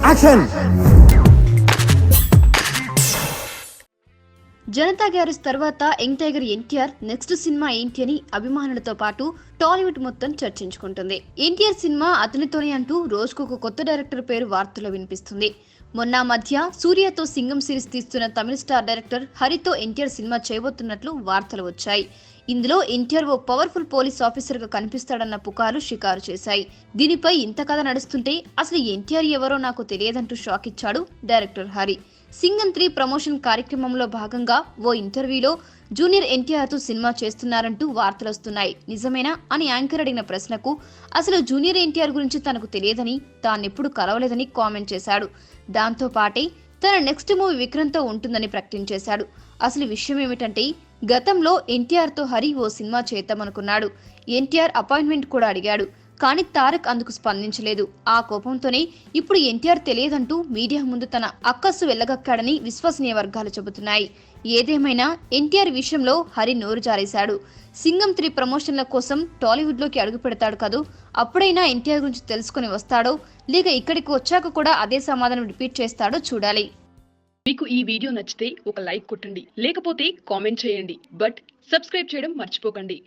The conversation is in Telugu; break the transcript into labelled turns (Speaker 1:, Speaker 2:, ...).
Speaker 1: యాక్షన్.
Speaker 2: జనతా గ్యారేజ్ తర్వాత young tiger NTR next cinema ఏంటి అని అభిమానులతో పాటు టాలీవుడ్ మొత్తం చర్చించుకుంటుంది. ఎన్టీఆర్ సినిమా అతనితోనే అంటూ రోజుకొక కొత్త డైరెక్టర్ పేరు వార్తల్లో వినిపిస్తుంది. మొన్న మధ్య సూర్యతో సింగం సిరీస్ తీస్తున్న తమిళ స్టార్ డైరెక్టర్ హరితో ఎన్టీఆర్ సినిమా చేయబోతున్నట్లు వార్తలు వచ్చాయి. ఇందులో ఎన్టీఆర్ ఓ పవర్ఫుల్ పోలీస్ ఆఫీసర్ గా కనిపిస్తాడన్న పుకార్లు షికారు చేశాయి. దీనిపై ఇంత కథ నడుస్తుంటే అసలు ఎన్టీఆర్ ఎవరో నాకు తెలియదంటూ షాక్ ఇచ్చాడు డైరెక్టర్ హరి. సింగం 3 ప్రమోషన్ కార్యక్రమంలో భాగంగా ఓ ఇంటర్వ్యూలో జూనియర్ ఎన్టీఆర్ తో సినిమా చేస్తున్నారంటూ వార్తలు వస్తున్నాయి. నిజమేనా అని యాంకర్ అడిగిన ప్రశ్నకు అసలు జూనియర్ ఎన్టీఆర్ గురించి తనకు తెలియదని, తానెప్పుడు కలవలేదని కామెంట్ చేశాడు. దాంతో పాటే తన నెక్స్ట్ మూవీ విక్రమ్తో ఉంటుందని ప్రకటించేశాడు. అసలు విషయం ఏమిటంటే గతంలో ఎన్టీఆర్ తో హరి ఓ సినిమా చేద్దామనుకున్నాడు. ఎన్టీఆర్ అపాయింట్మెంట్ కూడా అడిగాడు. కానీ తారక్ అందుకు స్పందించలేదు. ఆ కోపంతోనే ఇప్పుడు ఎన్టీఆర్ తెలియదంటూ మీడియా ముందు తన అక్కస్సు వెళ్లగక్కాడని విశ్వసనీయ వర్గాలు చెబుతున్నాయి. ఏదేమైనా ఎన్టీఆర్ విషయంలో హరి నోరు జారేశాడు. సింగం 3 ప్రమోషన్ల కోసం టాలీవుడ్ లోకి అడుగు పెడతాడు కదూ, అప్పుడైనా ఎన్టీఆర్ గురించి తెలుసుకుని వస్తాడో లేక ఇక్కడికి వచ్చాక కూడా అదే సమాధానం రిపీట్ చేస్తాడో చూడాలి.
Speaker 3: మీకు ఈ వీడియో నచ్చితే ఒక లైక్ కొట్టండి, లేకపోతే కామెంట్ చేయండి. బట్ సబ్స్క్రైబ్ చేయడం మర్చిపోకండి.